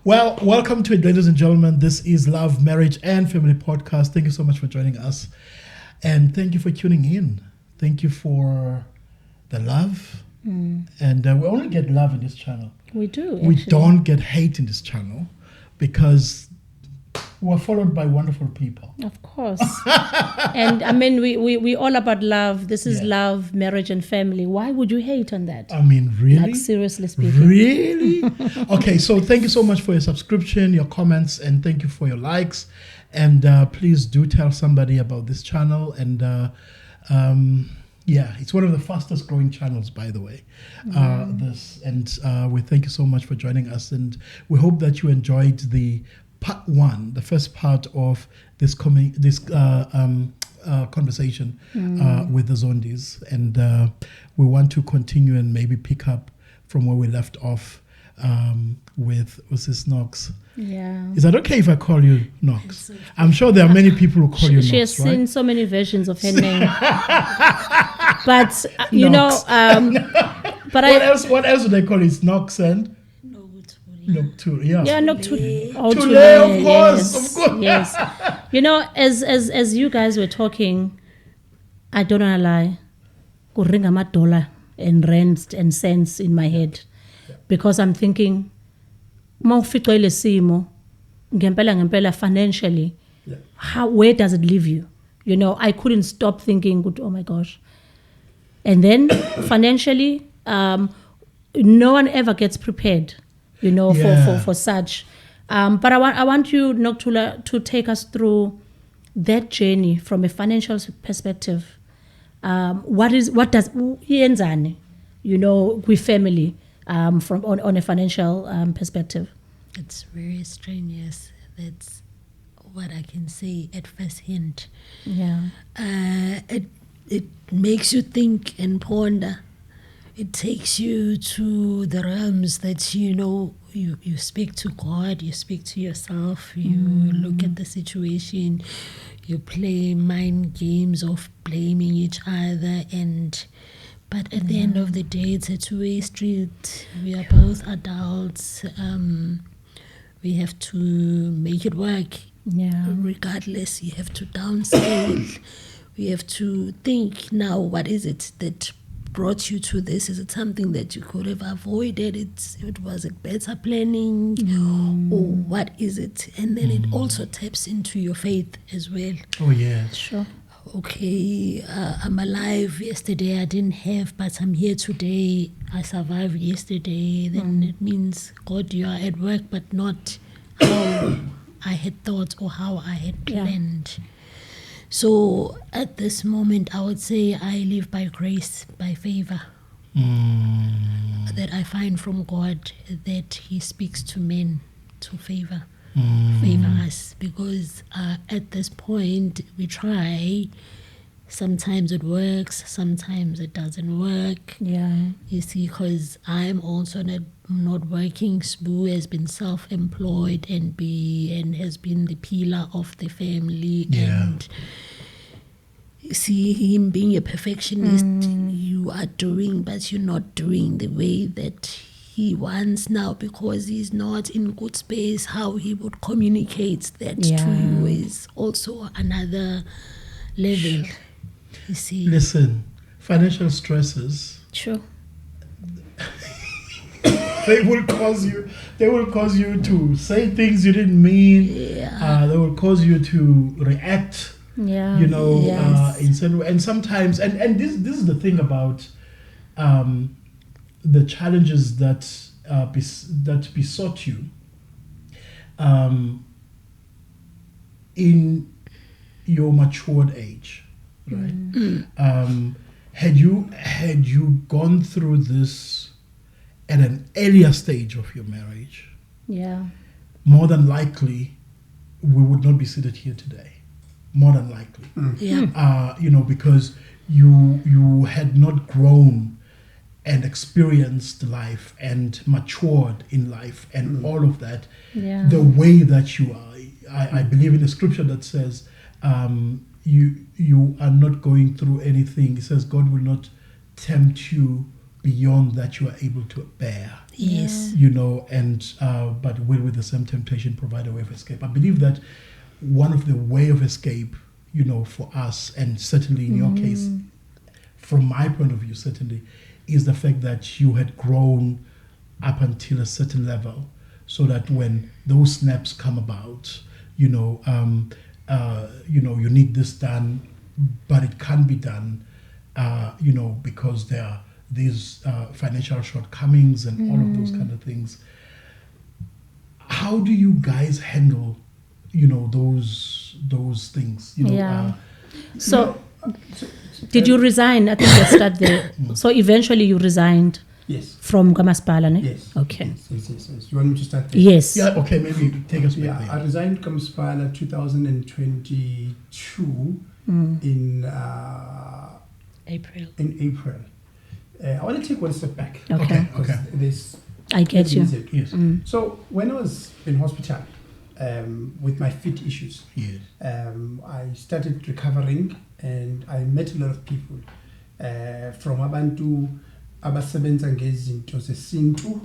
Well, welcome to it, ladies and gentlemen. This is Love, Marriage, and Family Podcast. Thank you so much for joining us. And thank you for tuning in. Thank you for the love. And we only get love in this channel. We do. We actually. don't get hate in this channel because we're followed by wonderful people. Of course. And I mean, we all about love. This is love, marriage, and family. Why would you hate on that? I mean, really? Like, seriously speaking. Really? Okay, so thank you so much for your subscription, your comments, and thank you for your likes. And please do tell somebody about this channel. And it's one of the fastest growing channels, by the way. We thank you so much for joining us. And we hope that you enjoyed the part 1, the first part of this conversation with the Zondis. And we want to continue and maybe pick up from where we left off with Sis Knox. Yeah. Is that okay if I call you Knox? I'm sure there are many people who call you Knox, She has right? seen so many versions of her name. But, you know, but what else would they call it? It's Knox and? Nokuthula, yeah. Yeah, Nokuthula. Of course. Yes. You know, as you guys were talking, I don't wanna lie, kuringa $1 and rent and cents in my head, because I'm thinking, mawufica ile simo ngempela financially, where does it leave you? You know, I couldn't stop thinking, oh my gosh. And then financially, no one ever gets prepared, you know, for such. But I want you, Nokuthula, to take us through that journey from a financial perspective. What does yenzani, you know, with family, from on a financial perspective? It's very strenuous. That's what I can say at first hint. Yeah. It makes you think and ponder. It takes you to the realms that, you know, you speak to God, you speak to yourself, you look at the situation, you play mind games of blaming each other, but at the end of the day, it's a two-way street. We are both adults. We have to make it work. Yeah. Regardless, you have to downscale. We have to think now, what is it that brought you to this? Is it something that you could have avoided? It was a better planning, or what is it? And then it also taps into your faith as well. Oh, yeah. Sure. Okay, I'm alive. Yesterday I didn't have, but I'm here today. I survived yesterday. Then it means, God, you are at work, but not how I had thought or how I had planned. So at this moment, I would say I live by grace, by favor, that I find from God, that He speaks to men to favor us, because at this point we try. Sometimes it works, sometimes it doesn't work. Yeah. You see, because I'm also not working. Sbu has been self-employed and has been the pillar of the family. Yeah. And you see, him being a perfectionist, you are doing, but you're not doing the way that he wants now, because he's not in good space. How he would communicate that to you is also another level. You see. Listen, financial stresses, Sure. they will cause you to say things you didn't mean. They will cause you to react, Yeah. you know, Yes. in certain way. And sometimes, and this is the thing about the challenges that besought you in your matured age, right? Had you gone through this at an earlier stage of your marriage, Yeah. more than likely we would not be seated here today. More than likely. Yeah. You know, because you had not grown and experienced life and matured in life and all of that Yeah. the way that you are. I believe in a scripture that says you are not going through anything. It says God will not tempt you beyond that you are able to bear. Yes. You know, and but will with the same temptation provide a way of escape. I believe that one of the way of escape, you know, for us, and certainly in your case, from my point of view, certainly, is the fact that you had grown up until a certain level, so that when those snaps come about, you know, you need this done, but it can't be done, you know, because there are these financial shortcomings and all of those kind of things. How do you guys handle, you know, those things? You know, Yeah. So, did you resign? I think let's start there. So eventually you resigned Yes. from Kamaspala, ne? Yes. Okay. Yes. You want me to start there? Yes. yeah, okay, maybe take us back Yeah, I there. resigned Kamspala 2022 in April. April. I want to take one step back. Okay. Because Okay. This I get you. Yes, So when I was in hospital with my feet issues, yes. I started recovering, and I met a lot of people from abantu abasebenza ngezinto zesintu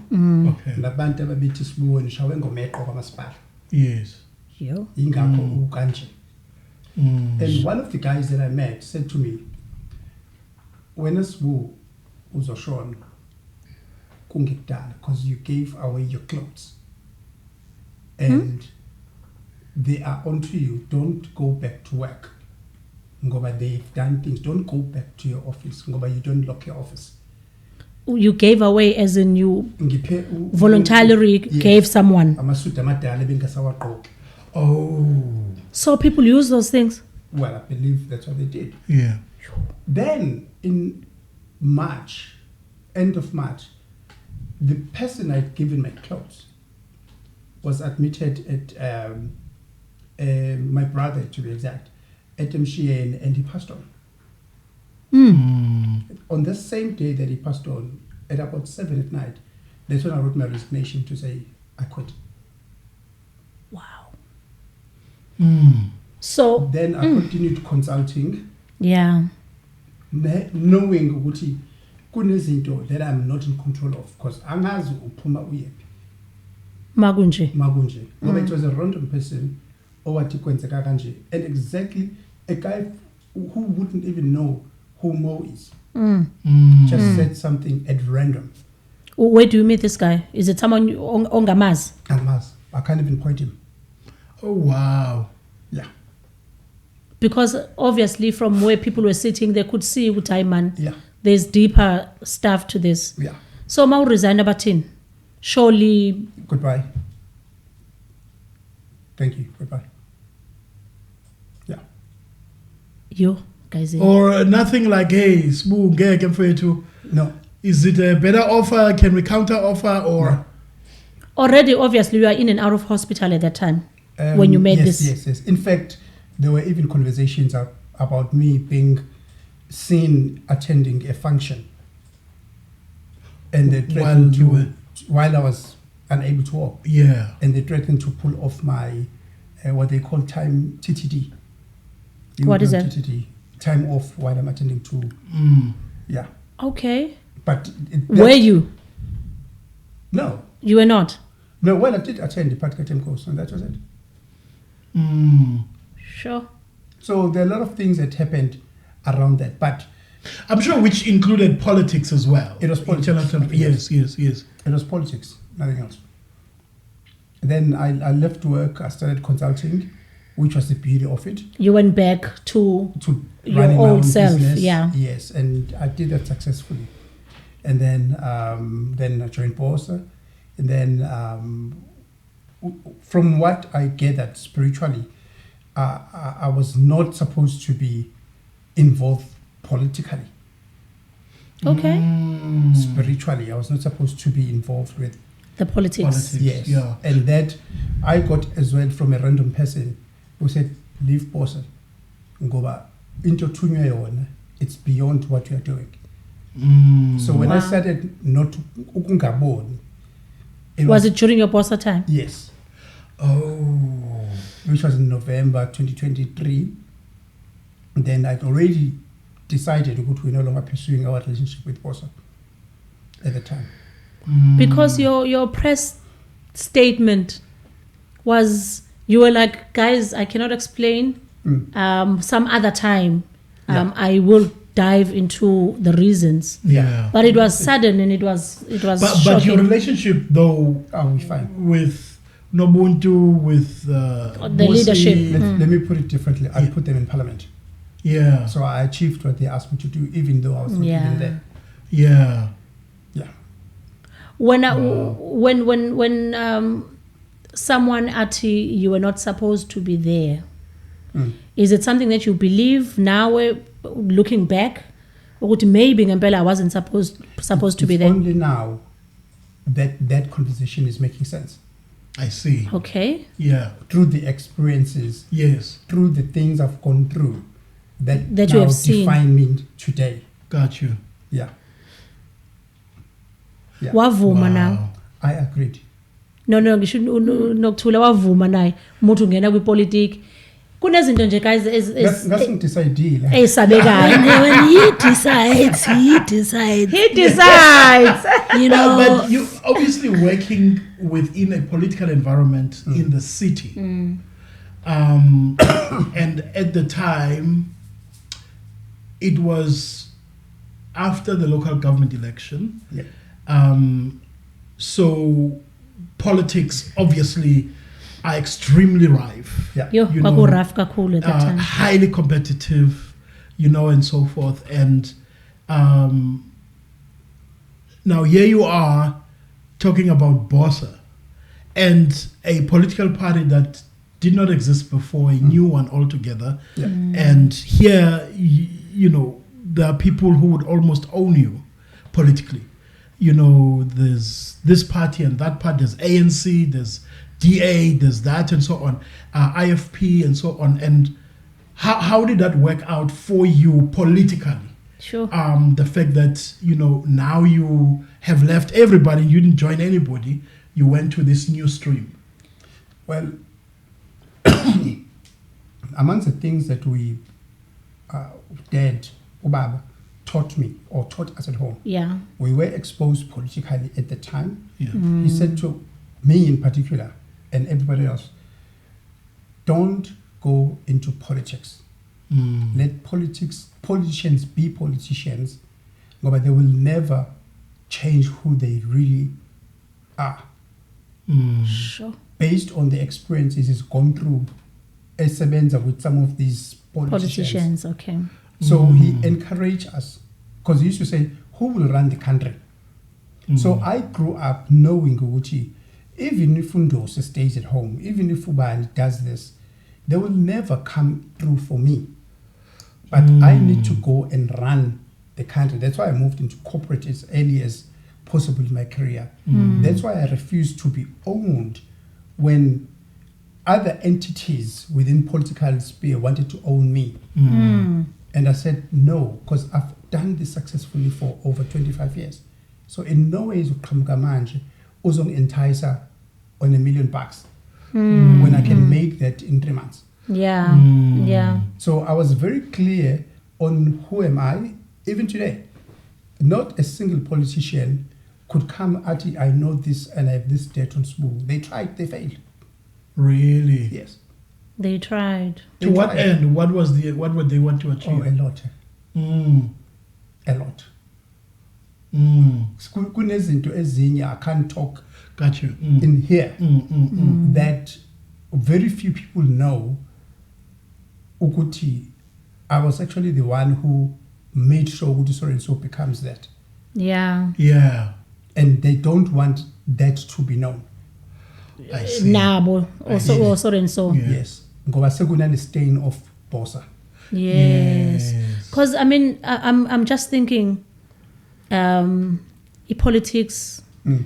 Okay. nabantu ababethi sibuwe nishawe ngomeqo kwamasipala Yes. Yo. ingakho ukanje. Mm. And one of the guys that I met said to me, wena sibu uzoshona kungekudala because you gave away your clothes and they are onto you. Don't go back to work ngoba they've done things. Don't go back to your office ngoba you don't lock your office. You gave away as in you Ngiphe voluntarily Yes. gave someone. amasudu amadala bengasawagqoki. Oh, So people use those things. Well, I believe that's what they did. yeah. Then in March, end of March, the person I'd given my clothes was admitted at my brother, to be exact, at MCN, and he passed on. On the same day that he passed on, at about 7 at night, that's when I wrote my resignation to say I quit. Wow. Mm. So Then I continued consulting, yeah. knowing ukuthi kunezinto that I'm not in control of, because angazi uphuma uyephi Magunje. makunje ngoba it was a random person owathi kwenzeka kanje, and exactly a guy who wouldn't even know who Mo is just said something at random. Where do you meet this guy? Is it someone on Gamaz? I can't even point him. Oh, wow. Yeah. Because obviously from where people were sitting, they could see Utaiman. Yeah. There's deeper stuff to this. Yeah. So Mau resigned Abatin. Surely Goodbye. Thank you. Goodbye. Yeah. you guys. Or nothing like, hey, Sbu, ngeke mfethu. No. Is it a better offer? Can we counter offer? Or No. Already, obviously, you are in and out of hospital at that time when you made yes, this. Yes. In fact, there were even conversations about me being seen attending a function, and they threatened while I was unable to walk. Yeah. And they threatened to pull off my what they call time TTD. What is that? TTD, time off while I'm attending to. Yeah, Okay. but Were you? No. You were not? No, well, I did attend the practical time course, and that was it. Sure. So there are a lot of things that happened around that, but I'm sure which included politics as well. It was politics. International- Yes. it was politics, nothing else. Then I left work, I started consulting, which was the beauty of it. You went back to your running my old own self, business. yeah. Yes, and I did that successfully. And then I joined Bossa. And then from what I gathered spiritually, I was not supposed to be involved politically. Okay. Spiritually, I was not supposed to be involved with The politics. Yes. Yeah. And that I got as well from a random person who said, leave Bossa. Ngoba into thunywa yona, it's beyond what you are doing. So when I Wow. started not ukungaboni, Was it during your Bossa time? Yes, Oh. which was in November 2023. And then I'd already decided that we're no longer pursuing our relationship with Bossa. at the time. Because your press statement was, you were like, guys, I cannot explain. Some other time, I will dive into the reasons. Yeah. But it was sudden and it was But shocking. your relationship, though, We fine. with Nobuntu, with The Bosi, leadership. Let me put it differently. I put them in parliament. Yeah. So I achieved what they asked me to do, even though I was not even there. Yeah. Yeah. When someone at you were not supposed to be there, is it something that you believe now, looking back, or maybe ngempela I wasn't supposed to be It's there? only now that conversation is making sense. I see. Okay. Yeah. Through the experiences, Yes. through the things I've gone through, that you now have seen. define me today. Got you. Yeah. Yeah. Wavuma now. I agreed. No, ngisho Nokuthula wavuma naye umuntu ungena kwipolitiki. Kunezinto nje guys Ngasengidecidile. esabekayo. When he decides, he decides. He decides. You know, But you obviously working within a political environment in the city. And at the time, it was after the local government election. Yeah. So politics obviously are extremely rife. Yeah. Yo, You know, kwaku-rough kakhulu at that time. highly competitive, and so forth. And now here you are talking about Bossa and a political party that did not exist before, a new one altogether. Yeah. And here, there are people who would almost own you politically. There's this party and that party, there's ANC, there's DA, there's that and so on, IFP and so on. And how did that work out for you politically? Sure. The fact that, now you have left everybody, you didn't join anybody, you went to this new stream. Well, amongst the things that we dad, Ubaba, taught me or taught us at home, Yeah. we were exposed politically at the time. Yeah. He said to me in particular and everybody else, don't go into politics. Let politicians be politicians, but they will never change who they really are. Sure. Based on the experiences he's gone through, esebenza with some of these politicians. Okay. So he encouraged us, because he used to say, who will run the country? So I grew up knowing Gucci, even if Undosa stays at home, even if Ubali does this, they will never come through for me. But I need to go and run the country. That's why I moved into corporate as early as possible in my career. That's why I refused to be owned when other entities within political sphere wanted to own me. And I said no, because I've done this successfully for over 25 years. So in no way is Kamgamanje Uzong enticer on $1 million when I can make that in 3 months. Yeah. Yeah. So I was very clear on who am I, even today. Not a single politician could come at it, I know this and I have this debt on spool. They tried, they failed. Really? Yes. They tried. To what end? What would they want to achieve? Oh, a lot. A lot. Kunezinto ezinye I can't talk Got you. in here that very few people know. Ukuti, I was actually the one who made sure Ukuti so and so becomes that. Yeah. Yeah. And they don't want that to be known. I see. Nabo. Also and so. Yeah. Yes. Ngoba sekunane stain of Bossa. Yes. Because I'm just thinking, politics,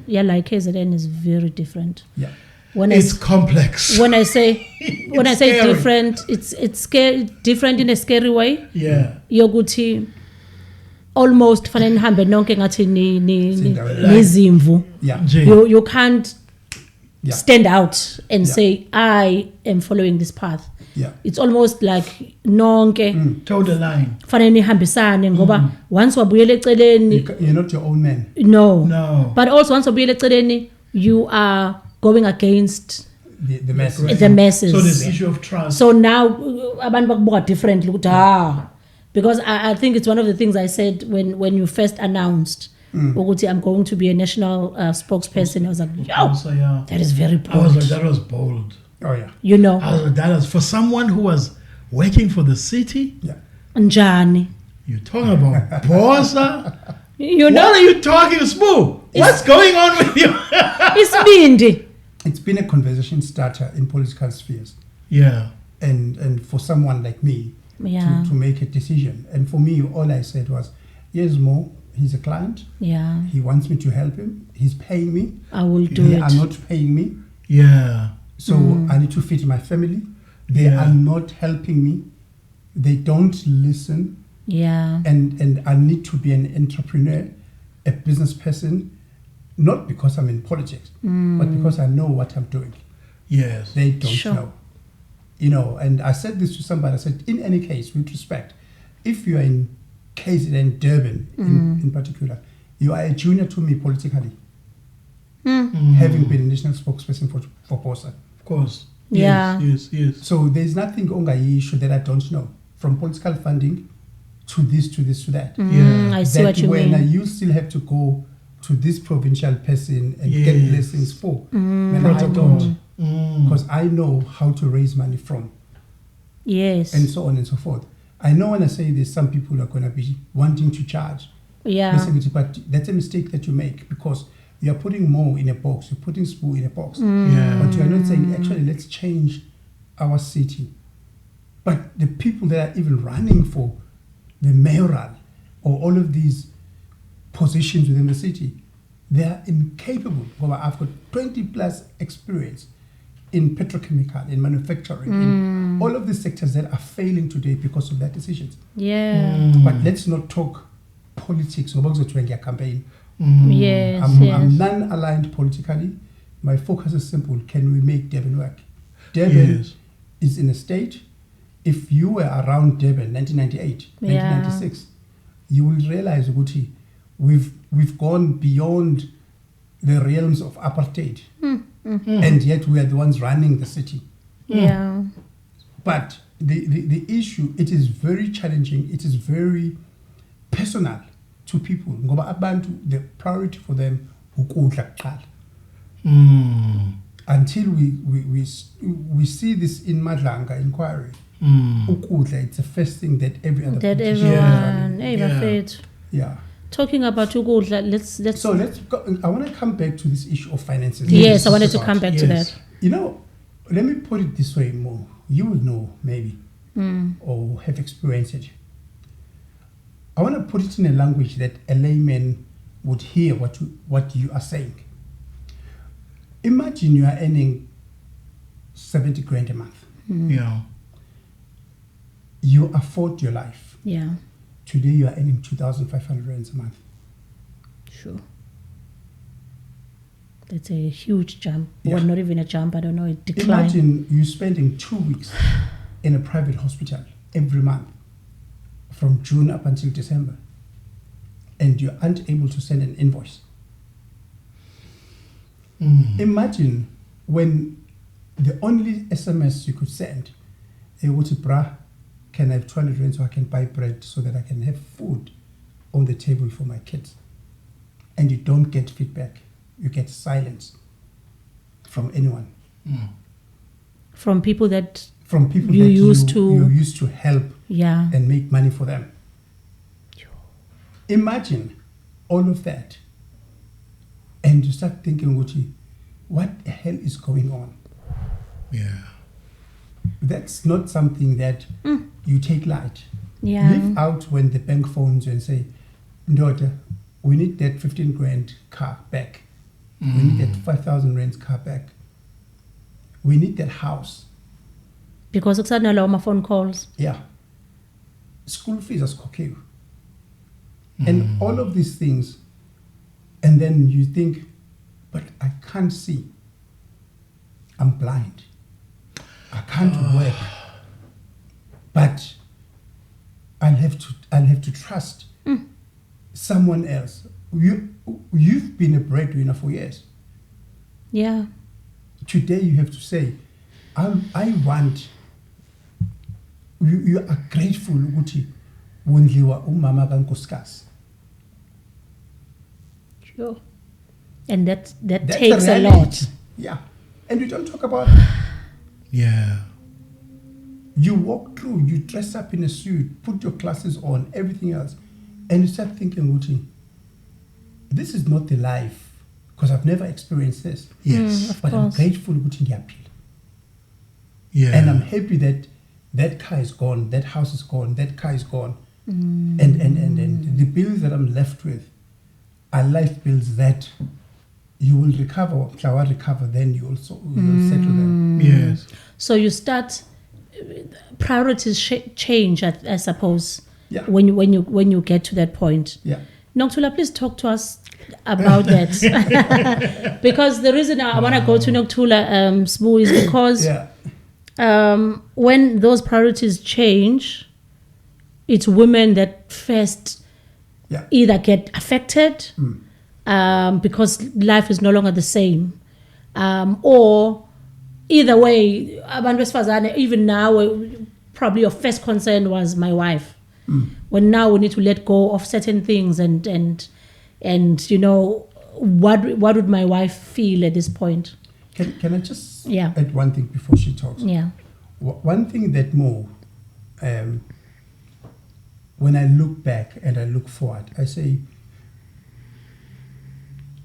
like KZN is very different. Yeah. It's complex. When I say scary. different, it's scary, different in a scary way. Yeah. Yoguti almost fanele nihambe nonke ngathi Cinderella. nizimvu. Yeah. Nje. You can't Yeah. stand out and Yeah. say I am following this path. Yeah. it's almost like nonke Toe the line. fanele nihambisane ngoba once wabuyela eceleni You're not your own man. no but also once wabuyela eceleni you are going against The message. the masses. So this issue of trust. So now abantu bakubuka differently ukuthi because I think it's one of the things I said when you first announced ukuthi I'm going to be a national spokesperson. I was like, yo, So, yeah. that is very I was bold. like, that was bold. Oh yeah. You know, I was like, that was for someone who was working for the city. Yeah. njani. You're talking about Bossa. You What know, are you talking, Smooth? What's going on with you? isibindi. It's been a conversation starter in political spheres. Yeah. And for someone like me Yeah, to make a decision. And for me, all I said was, yes, Mo, he's a client. yeah, He wants me to help him. He's paying me. I will do They it. are not paying me. Yeah. So I need to feed my family. They Yeah. are not helping me. They don't listen. Yeah, And I need to be an entrepreneur, a business person, not because I'm in politics, but because I know what I'm doing. Yes. They don't Sure. know. You know, and I said this to somebody, I said, in any case, with respect, if you are in KZN, Durban in particular, you are a junior to me politically, having been a national spokesperson for Bossa. Of course. Yeah. Yes. So there's nothing on the issue that I don't know, from political funding to this, to that. Yeah. I see That what you when mean. you still have to go to this provincial person and Yes. get blessings for, then I Protocol. don't. Because I know how to raise money from, Yes. and so on and so forth. I know when I say this, some people are going to be wanting to charge. Yeah. Basically, but that's a mistake that you make because you are putting more in a box, you're putting Spoo in a box. Yeah. But you are not saying, actually, let's change our city. But the people that are even running for the mayoral or all of these positions within the city, they are incapable. Well, I've got 20 plus experience in petrochemical, in manufacturing, in all of these sectors that are failing today because of their decisions. Yeah. But let's not talk politics. Ngoba kuzothwenga campaign. Yes. I'm yes. non-aligned politically. My focus is simple. Can we make Durban work? Durban Yes. is in a state. If you were around Durban 1998, Yeah. 1996, you will realize, Uguti, we've gone beyond the realms of apartheid. And yet we are the ones running the city. Yeah. But the issue, it is very challenging. It is very personal to people. Ngoba abantu, the priority for them, ukudla kuqala. Until we see this in Madlanga inquiry, ukudla, it's the first thing that every other That politician is everyone. running. Hey, Yeah. Bafethu. Yeah. Talking about ukudla, let's. So let's go. I want to come back to this issue of finances. Yes, I This wanted is to about. come back to Yes. that. You know, let me put it this way more. You will know maybe or have experienced it. I want to put it in a language that a layman would hear what you are saying. Imagine you are earning 70 grand a month. Yeah. You afford your life. Yeah. Today you are earning 2,500 rands a month. Sure. That's a huge jump. Yeah. Well, not even a jump. I don't know. It declined. Imagine you spending 2 weeks in a private hospital every month from June up until December, and you aren't able to send an invoice. Imagine when the only SMS you could send, would say, "Brah, can I have 200 rand so I can buy bread so that I can have food on the table for my kids?" And you don't get feedback. You get silence from anyone. From people that. From people You that used you to- used to help Yeah. and make money for them. Imagine all of that. And you start thinking, Gucci, what the hell is going on? Yeah. That's not something that you take light. Yeah. Leave out when the bank phones you and say, daughter, we need that 15 grand car back. We need that 5,000 rand car back. We need that house. Because it's not allow my phone calls. Yeah. School fees are skokeu. And all of these things. And then you think, but I can't see. I'm blind. I can't work. but I'll have to trust someone else. You've been a breadwinner for years. Yeah. Today you have to say, I want. You are grateful ukuthi wondliwa umama kaNkosikazi. Sure. And that That's takes the a reality. lot. Yeah. And we don't talk about Yeah. you walk through, you dress up in a suit, put your glasses on, everything else, and you start thinking, Uti, this is not the life, because I've never experienced this. Yes. Of But I'm course. grateful Uti ngiyapila. Yeah. And I'm happy that that car is gone, that house is gone, that car is gone. And the bills that I'm left with are life bills that you will recover, Klawa recover, then you will settle them. Yes. So you start priorities change, I suppose. Yeah. When you get to that point. Yeah. Nokuthula, please talk to us about that. Because the reason I want to go to Nokuthula, Sbu, is because Yeah. when those priorities change, it's women that first Yeah. either get affected because life is no longer the same, or either way, abantu besifazane, even now, probably your first concern was my wife. When now we need to let go of certain things and you know, what would my wife feel at this point? Can I just Yeah. add one thing before she talks? Yeah. One thing that more, when I look back and I look forward, I say,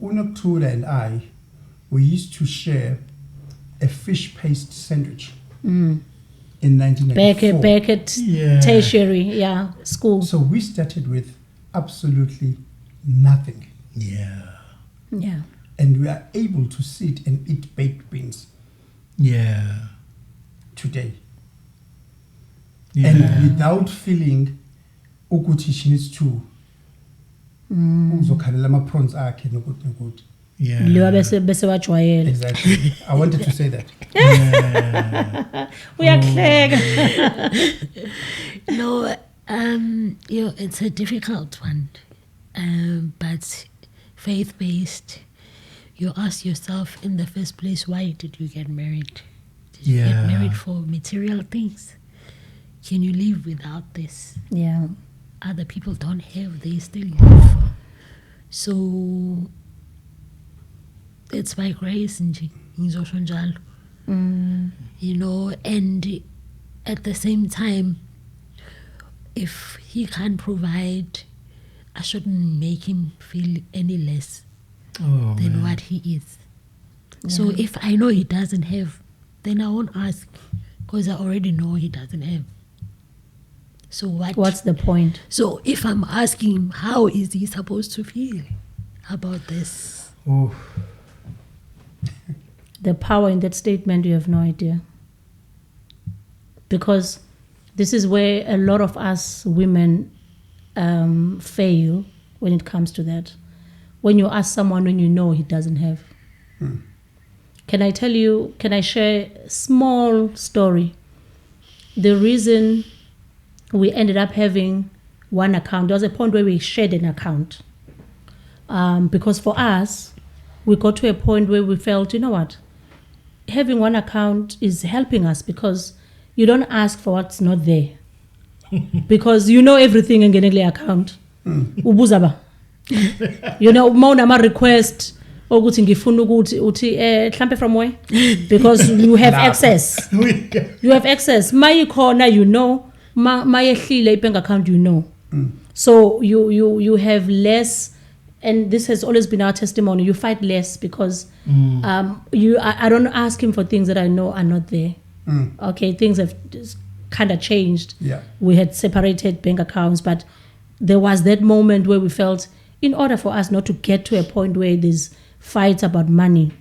Nokuthula and I, we used to share a fish paste sandwich in 1994. Back at Yeah. tertiary, school. So we started with absolutely nothing. Yeah. Yeah. And we are able to sit and eat baked beans Yeah. today. Yeah. And without feeling ukuthi she needs to uzokhalela ama-prawns akhe nokuthi. Yeah. Lewa bese wajwayela. Exactly. I wanted to say that. Yeah. Uyahleka. No, it's a difficult one, but faith-based. You ask yourself in the first place, why did you get married? Did you Yeah. get married for material things? Can you live without this? Yeah. Other people don't have, they still live. So it's by grace, ngizosho njalo. You know, and at the same time, if he can't provide, I shouldn't make him feel any less Oh, than man. what he is. So if I know he doesn't have, then I won't ask, because I already know he doesn't have. So What's the point? So if I'm asking him, how is he supposed to feel about this? Oh. The power in that statement, you have no idea. Because this is where a lot of us women fail when it comes to that. When you ask someone when you know he doesn't have. Can I share a small story? The reason we ended up having one account, there was a point where we shared an account. Because for us, we got to a point where we felt, you know what? Having one account is helping us because you don't ask for what's not there. Because you know everything in the account. Ubuza ba. You know, uma request ukuthi ngifuna ukuthi uthi mhlambe from where? Because you have access. You have access. Mayikhona, you know. Mayehlile ibank account, you know. So you have less, and this has always been our testimony. You fight less because I don't ask him for things that I know are not there. Okay, things have kind of changed. Yeah. We had separated bank accounts, but there was that moment where we felt, in order for us not to get to a point where there's fights about money,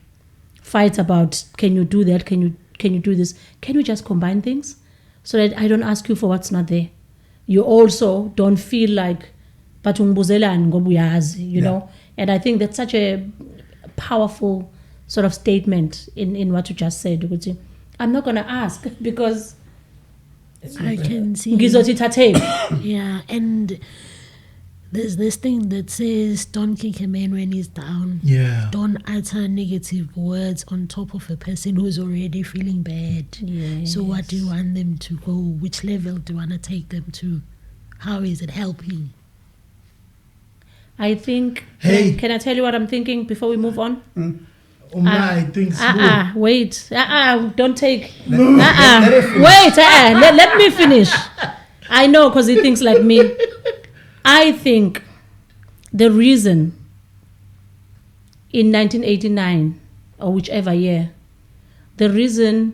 fights about can you do that, can you do this, can we just combine things so that I don't ask you for what's not there? You also don't feel like but ungibuzelani ngoba uyazi, you know. And I think that's such a powerful sort of statement in what you just said, ukuthi I'm not going to ask because I can see. Ngizothi thathe. Yeah, and there's this thing that says, don't kick a man when he's down. Yeah. Don't utter negative words on top of a person who's already feeling bad. Yes. So what do you want them to go? Which level do you want to take them to? How is it helping? I think. Hey. Can I tell you what I'm thinking before we move on? I think so. Wait. Don't take. Let her finish. Wait. Let me finish. I know, because he thinks like me. I think the reason in 1989 or whichever year, the reason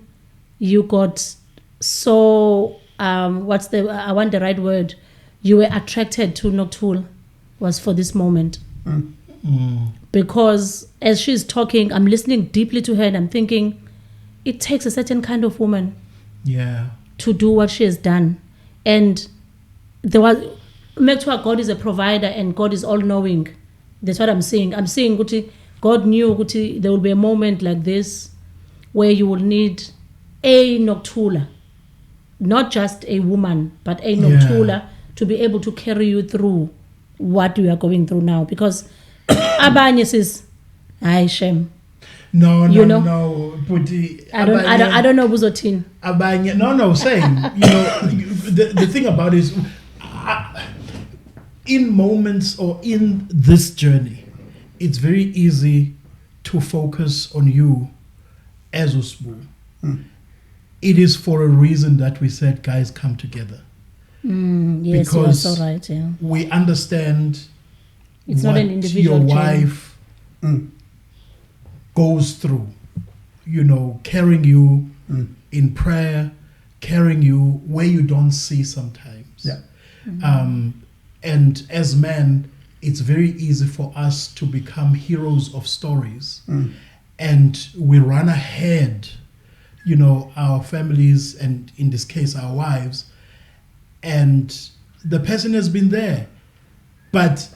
you got so I want the right word, you were attracted to Nokuthula was for this moment. Because as she's talking, I'm listening deeply to her and I'm thinking, it takes a certain kind of woman to do what she has done. And there was, God is a provider and God is all-knowing. That's what I'm saying. I'm saying God knew there will be a moment like this where you will need a Nokuthula, not just a woman, but a Nokuthula to be able to carry you through what you are going through now. Because abanye says, "I shame." No, You know? Puti, I don't know buzotin. abanye. No, saying, the thing about it is, in moments or in this journey, it's very easy to focus on you as Usbu. It is for a reason that we said, guys, come together. Yes, Because you are so right. Yeah, we understand it's what not an individual your journey. wife goes through, carrying you in prayer, carrying you where you don't see sometimes. Yeah. And as men, it's very easy for us to become heroes of stories. And we run ahead, our families, and in this case, our wives, and the person has been there. But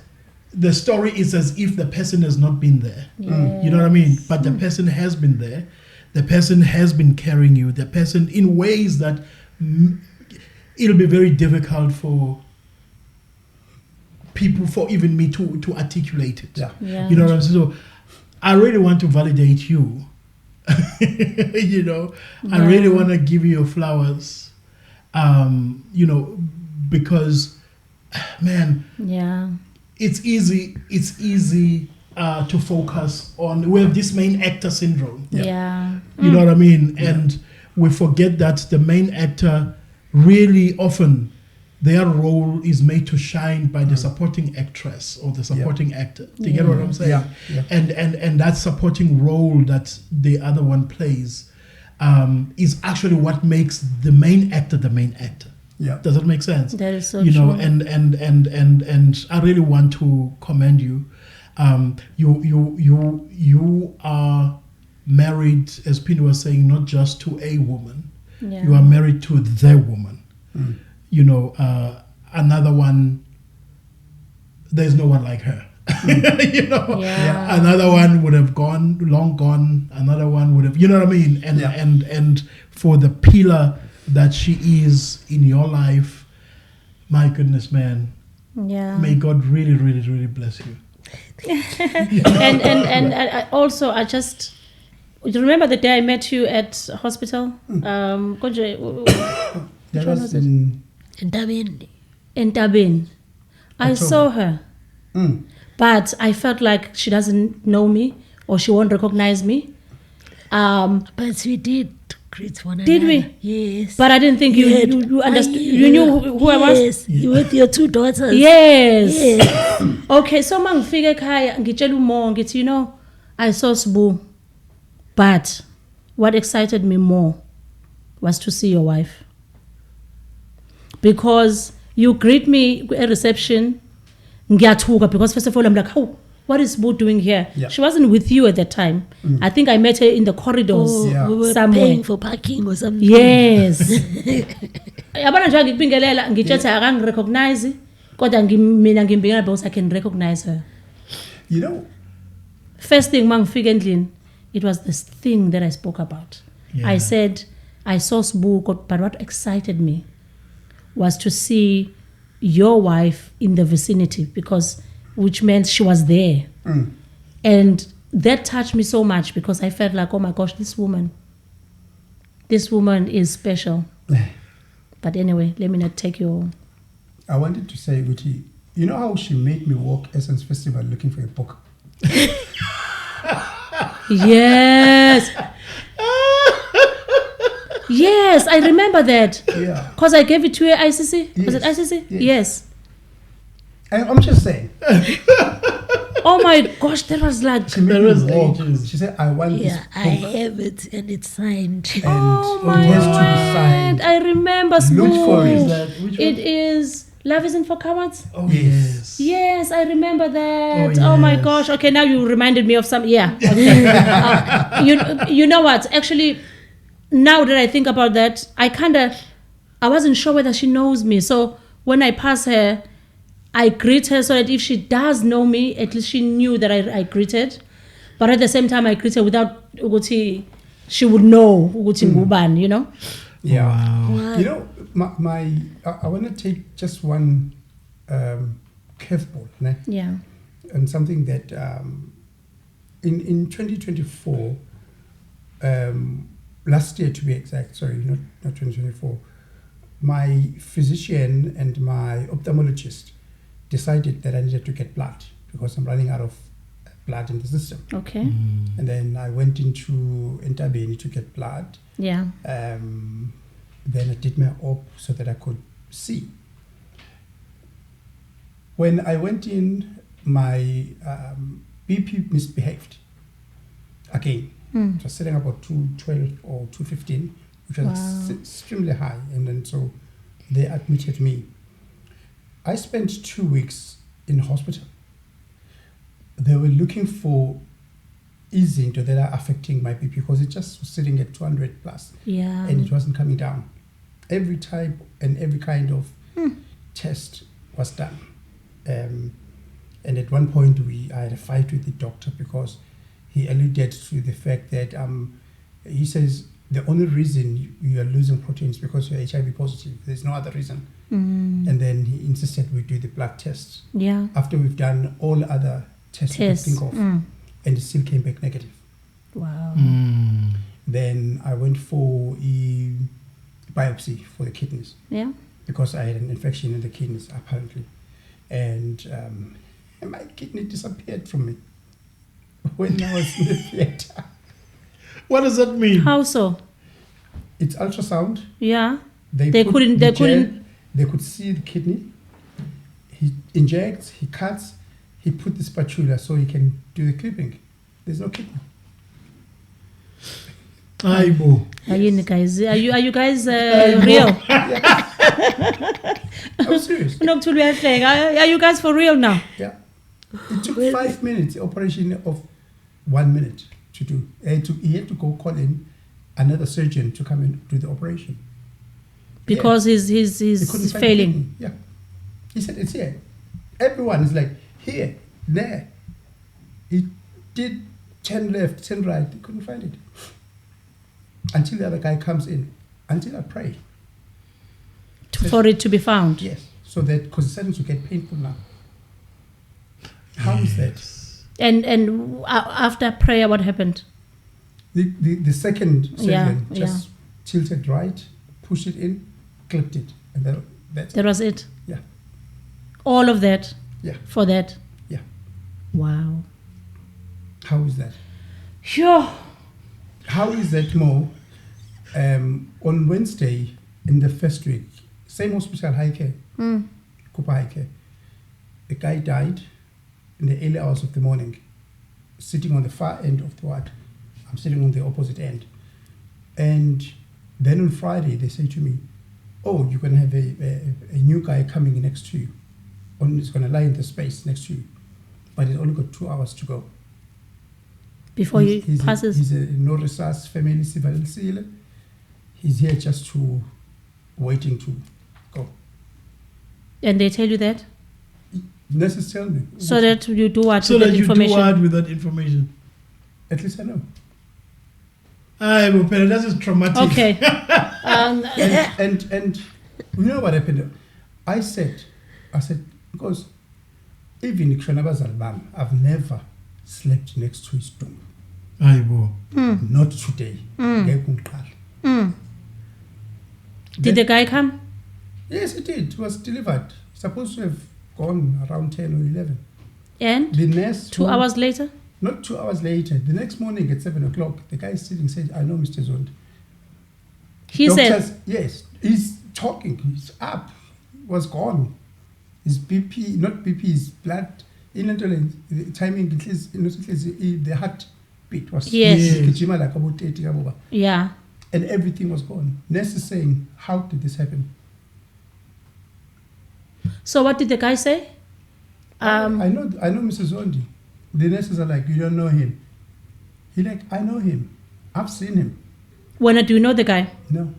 the story is as if the person has not been there. You know what I mean? But the person has been there. The person has been carrying you. The person in ways that it'll be very difficult for people, for even me to articulate it. Yeah. You know what I'm saying? So I really want to validate you. I really want to give you your flowers. Because, man, it's easy to focus on, we have this main actor syndrome. You know what I mean? And we forget that the main actor really often, their role is made to shine by the supporting actress or the supporting actor. Do you get what I'm saying? Yeah. And that supporting role that the other one plays is actually what makes the main actor the main actor. Yeah. Does that make sense? That is so true. true. And I really want to commend you. You are married, as Pino was saying, not just to a woman. You are married to the woman. Another one, there's no one like her. Another one would have long gone. Another one would have, you know what I mean? And for the pillar that she is in your life, my goodness, man. May God really, really, really bless you. And I also, I just remember the day I met you at hospital. That was in In Tabin. I saw her. But I felt like she doesn't know me or she won't recognize me. But we did greet one another. Did we? Yes. But I didn't think you understood. You knew who I was? Yes. You with your two daughters. Yes. Okay, so mangifike ekhaya ngitshela uMo ngithi I saw Sbu. But what excited me more was to see your wife. Because you greet me at reception, ngiyathuka, because first of all I'm like, oh, what is Sbu doing here? Yeah. She wasn't with you at that time. I think I met her in the corridors We were somewhere. paying for parking or something. Yes. Yabona nje ngikubingelela ngitshetha akangirecognize kodwa mina ngimbingelela because I can recognize her. First thing mangifika endlini, it was this thing that I spoke about. I said I saw Sbu, but what excited me was to see your wife in the vicinity, which meant she was there. And that touched me so much because I felt like, oh my gosh, this woman is special. But anyway, let me not take your... I wanted to say, Uti, you know how she made me walk Essence Festival looking for a book? Yes. Yes, I remember that. Yeah. Because I gave it to her, ICC. Yes. Was it ICC? Yes. Yes. And I'm just saying. Oh my gosh, that was like... She made That me was walk. ages. She said, I want this Yeah, book. I have it and it's signed. And Oh my it has to be signed. word. I remember Smooth. Look for Is it. that which one? It is Love Isn't for Cowards. Oh Yes. yes. Yes, I remember that. Oh, Oh my yes. gosh. Okay, now you reminded me of some. Yeah. You know what? Actually, now that I think about that, I wasn't sure whether she knows me. So when I pass her, I greet her so that if she does know me, at least she knew that I greeted. But at the same time, I greet her without Uguti. She would know Uguti Nguban, you know? Yeah. Wow. You know, I want to take just one curveball, né? Yeah. And something that in 2024, last year to be exact, sorry, not 2024, my physician and my ophthalmologist decided that I needed to get blood because I'm running out of blood in the system. Okay. And then I went into Entabeni to get blood. Yeah. Then I did my op so that I could see. When I went in, my BP misbehaved again. It was sitting about 212 or 215, which was extremely high. And then so they admitted me. I spent 2 weeks in hospital. They were looking for easing to that are affecting my BP because it just was sitting at 200 plus. Yeah. And it wasn't coming down. Every type and every kind of test was done. And at one point, I had a fight with the doctor because he alluded to the fact that he says the only reason you are losing protein is because you're HIV positive. There's no other reason. And then he insisted we do the blood test. Yeah. After we've done all other tests you could think of, and it still came back negative. Wow. Then I went for a biopsy for the kidneys Yeah. because I had an infection in the kidneys apparently, and my kidney disappeared from me when I was in the theater. What does that mean? How so? It's ultrasound. Yeah. They They put couldn't- the they gel, couldn't- They could see the kidney. He injects. He cuts. He put the spatula so he can do the clipping. There's no kidney. Aibo. Are you guys? Are you guys real? I'm serious. Nokuthula uyahleka. Are you guys for real now? Yeah. It took 5 minutes, the operation of 1 minute to do. He had to go call in another surgeon to come and do the operation. Because He he's couldn't find the failing. kidney. Yeah. He said, it's here. Everyone is like, here, there. He did 10 left, 10 right. He couldn't find it. Until the other guy comes in. Until I pray. For it to be found. Yes. So that, because it's starting to get painful now. How is that? And after prayer, what happened? The second surgeon Yeah, just tilted right, pushed it in, clipped it, and that's That was it. Yeah. All of that. Yeah. For that. Yeah. Wow. How is that? Sure. How is that more? On Wednesday in the first week, same hospital, high care, Kupa high care, the guy died in the early hours of the morning, sitting on the far end of the ward. I'm sitting on the opposite end. And then on Friday, they say to me, oh, you're going to have a new guy coming next to you. He's going to lie in the space next to you. But he's only got 2 hours to go. Before he passes. He's a no-resource family civil seal. He's here just to waiting to go. And they tell you that? Nurses tell me. So that you do what So with that that you information? do what with that information? At least I know. Aibo, that is traumatic. Okay. And You know what happened? I said, because even I've never slept next to his tomb. Not today. Did the guy come? Yes, it did. It was delivered. Supposed to have gone around 10 or 11. And The next 2 hours later? Not 2 hours later. The next morning at 7 o'clock, the guy is sitting said, I know Mr. Zondi. He said? Yes. He's talking. He's up. Was gone. His BP, not BP, his blood, the timing, the heartbeat was Yeah. and everything was gone. Nurse is saying, how did this happen? So what did the guy say? I know Mrs. Zondi. The nurses are like, you don't know him. He like, I know him. I've seen him. When do you know the guy? No.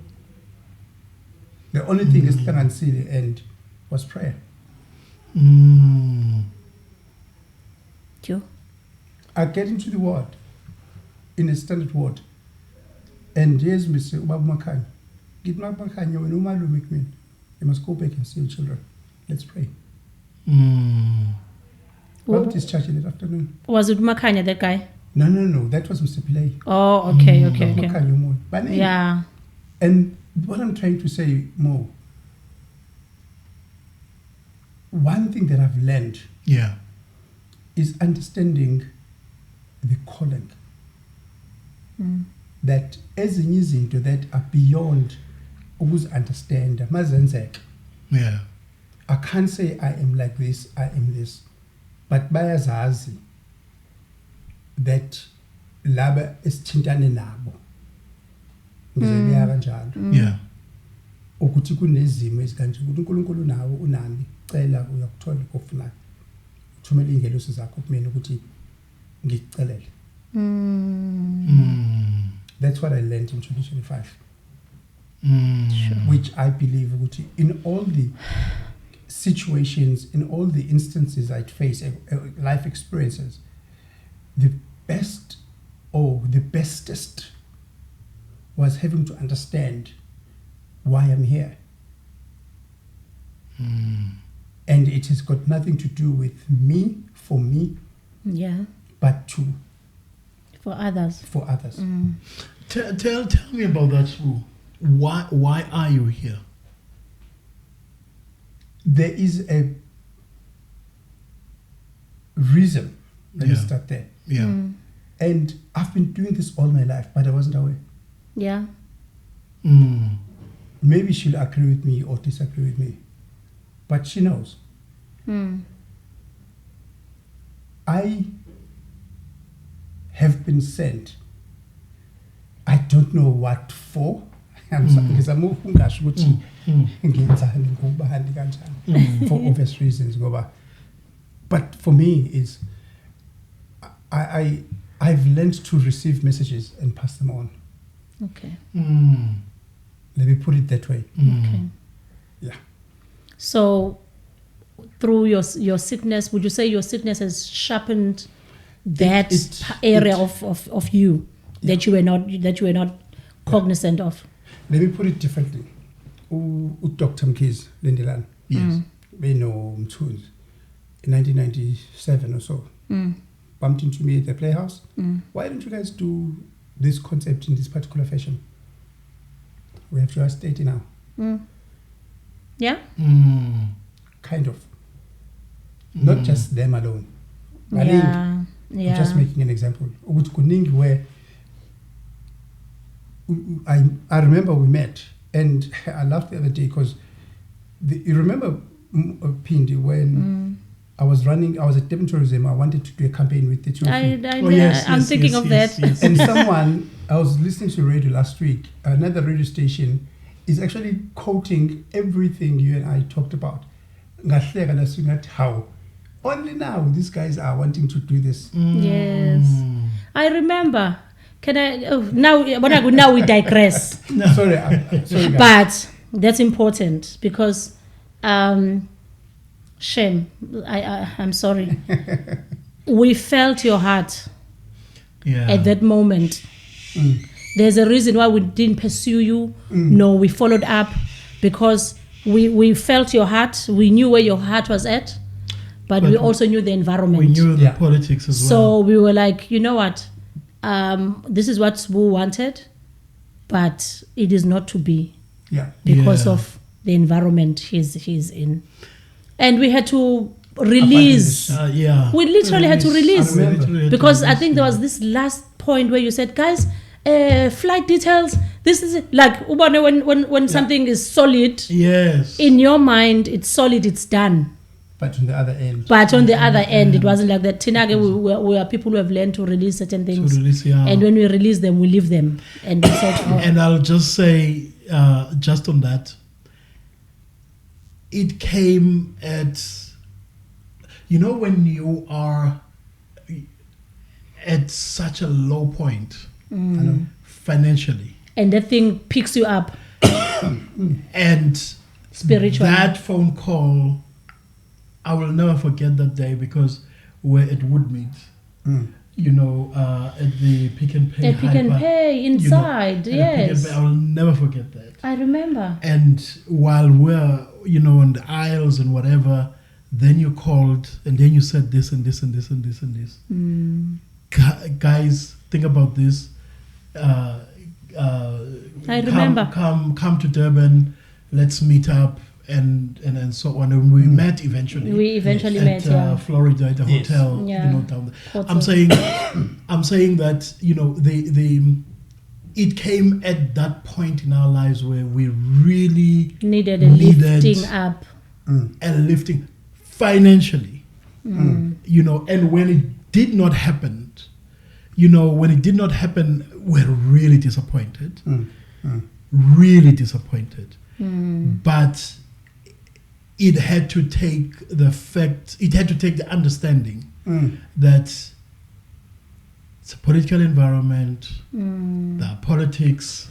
The only thing is Tlangansile and was prayer. You? I get into the ward, in a standard ward, and here's Mr. Ubabumakanya. Get Mabumakanya when Umalu you must go back and see your children. Let's pray. Baptist church in the afternoon. Was it Makanya, that guy? No. That was Mr. Pillay. Oh, okay. Yeah. And what I'm trying to say more, one thing that I've learned is understanding the calling. That ezinye izinto that are beyond understand. Yeah. I can't say I am like this, I am this. But bayazazi that laba esithintane nabo. Ngizebeka kanjalo. Yeah. Ukuthi kunezimo ezikanje ukuthi uNkulunkulu nawo unami cela uyakuthola okufunayo. Uthumela ingelosi zakho kumina ukuthi ngikucelele. That's what I learned in 2025. Which I believe ukuthi in all the situations, in all the instances I'd face, life experiences, the best or the bestest was having to understand why I'm here. And it has got nothing to do with me, for me, but for others. Tell me about that, Sue. Why are you here? There is a reason. Let me start there. Yeah. And I've been doing this all my life, but I wasn't aware. Yeah. Maybe she'll agree with me or disagree with me, but she knows. I have been sent. I don't know what for. For obvious reasons. But for me, is I've learned to receive messages and pass them on. Okay. Let me put it that way. Okay. Yeah. So, through your sickness, would you say your sickness has sharpened that area of you that you were not cognizant of? Let me put it differently. Dr. Mkhize Lindelan. Yes. We know Mthunzi. In 1997 or so. Bumped into me at the Playhouse. Why don't you guys do this concept in this particular fashion? We have to state now. Yeah? Kind of. Not just them alone. I'm just making an example. Where I remember we met, and I laughed the other day because you remember Pindi when I was at Devon Tourism. I wanted to do a campaign with the two of you. I'm thinking of that. Yes. And I was listening to radio last week, another radio station is actually quoting everything you and I talked about. How only now these guys are wanting to do this. Yes. I remember. Now we digress. Sorry, guys. But that's important because shame. I'm sorry. We felt your heart at that moment. There's a reason why we didn't pursue you. No, we followed up because we felt your heart. We knew where your heart was at, but we also knew the environment. We knew the politics as well. So we were like, you know what? This is what Sbu wanted, but it is not to be because of the environment he's in. And we had to release. We literally had to release. Because I think there was this last point where you said, guys, flight details, this is it. Like when something is solid, in your mind, it's solid, it's done. But on the other end. It wasn't like that. Tinage, we are people who have learned to release certain things. And when we release them, we leave them. And we said, and I'll just say, just on that, it came at, when you are at such a low point financially. And that thing picks you up. And spiritually. That phone call, I will never forget that day because we're at Woodmead, at the Pick and Pay. At Pick and Pay inside, yes. I will never forget that. I remember. And while we're, on the aisles and whatever, then you called and then you said this and this and this and this and this. Guys, think about this. I remember. Come to Durban. Let's meet up. And so on. And we met eventually. Met at Florida at a hotel, down there. I'm saying that it came at that point in our lives where we really needed lifting up, and lifting financially, and when it did not happen, we're really disappointed, really disappointed, but. It had to take the understanding that it's a political environment, there are politics,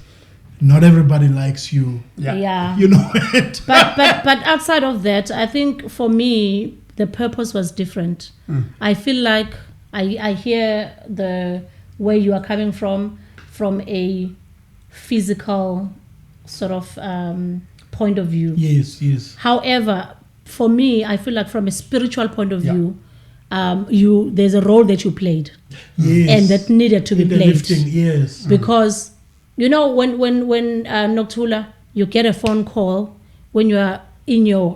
not everybody likes you. But outside of that, I think for me, the purpose was different. I feel like I hear where you are coming from a physical sort of point of view. Yes. However, for me, I feel like from a spiritual point of view, there's a role that you played, and that needed to be played. Lifting, because when Nokuthula, you get a phone call when you are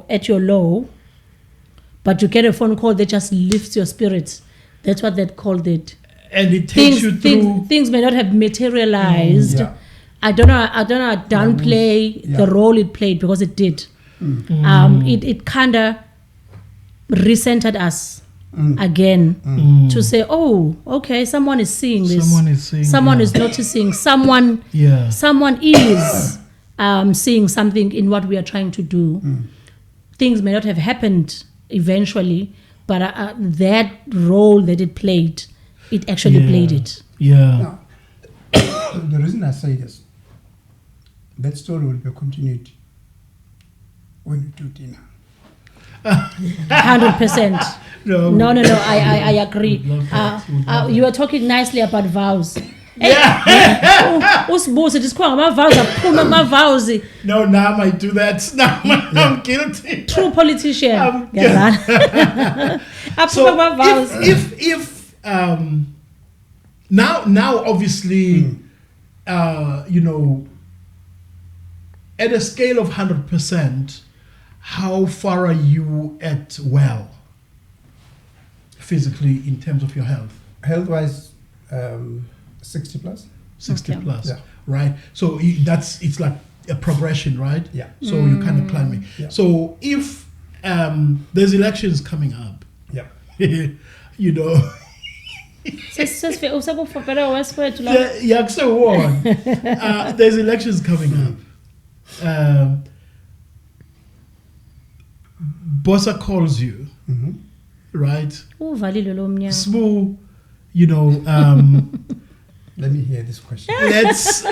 at your low, but you get a phone call that just lifts your spirits. That's what that call did. And it takes you through. Things may not have materialized. I don't know downplay the role it played because it did. It kind of recentered us again to say, oh, okay, someone is seeing this. Someone is noticing. Someone is seeing something in what we are trying to do. Things may not have happened eventually, but that role that it played, it actually played it. Now, the reason I say this, that story will be continued when we do dinner. 100%. No. I agree. You were talking nicely about vows. No, now I do that. Now I'm guilty. True politician. So if now obviously at a scale of 100%, how far are you at physically in terms of your health? Health-wise, 60 plus. 60 plus, right? So it's like a progression, right? Yeah. So you're kind of climbing. Yeah. So if there's elections coming up, there's elections coming up. Bossa calls you, right? Sbu, let me hear this question. Let's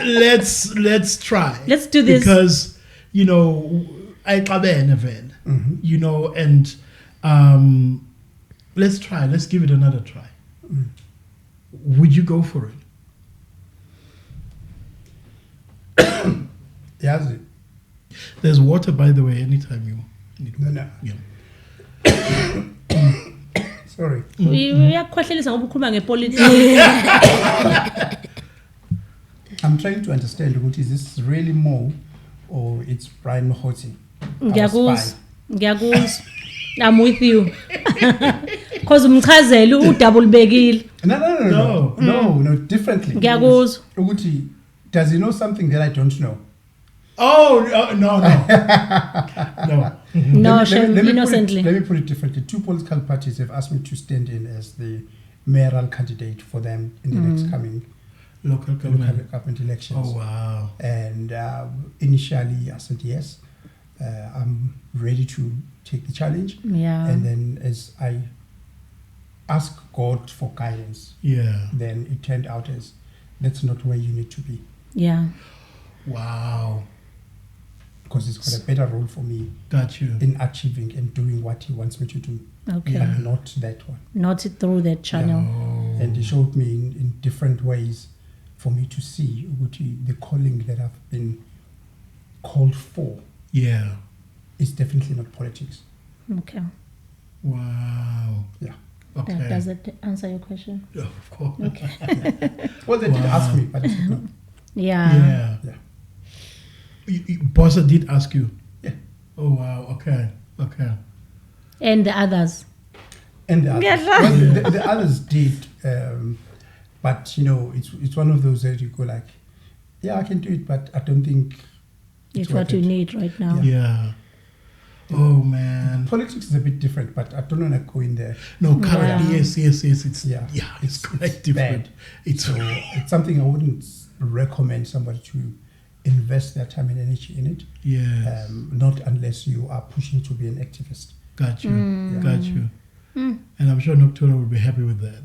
try. Let's do this because I and let's try. Let's give it another try. Would you go for it? Yes. There's water, by the way, anytime you need water. No. Yeah. Sorry. Uyakhohlelisa ngoba ukhuluma ngepolitics. I'm trying to understand what is this really Mo or it's Brian Mahoti? Ngiyakuzwa. I'm with you. Cause umchazeli udouble bekile. No, differently. Ngiyakuzwa. Ukuthi, does he know something that I don't know? Oh, no. No, innocently. Let me put it differently. 2 political parties have asked me to stand in as the mayoral candidate for them in the next coming Local government elections. Oh, wow. And initially I said yes. I'm ready to take the challenge. Yeah. And then as I asked God for guidance, then it turned out as that's not where you need to be. Yeah. Wow. Because it's got a better role for me. Got you. In achieving and doing what he wants me to do. Okay. But not that one. Not through that channel. No. And he showed me in different ways for me to see the calling that I've been called for. Yeah. It's definitely not politics. Okay. Wow. Yeah. Okay. Does that answer your question? Yeah, of course. Okay. Well, they did ask me, but I said no. Yeah. Bossa did ask you? Yeah. Oh, wow. Okay. And the others? And the others. Well, the others did. But, it's one of those that you go like, yeah, I can do it, but I don't think it's what you need right now. Yeah. Oh, man. Politics is a bit different, but I don't want to go in there. No, currently, yes. It's quite different. Bad. It's something I wouldn't recommend somebody to invest their time and energy in it. Yes. Not unless you are pushing to be an activist. Got you. And I'm sure Nokuthula will be happy with that.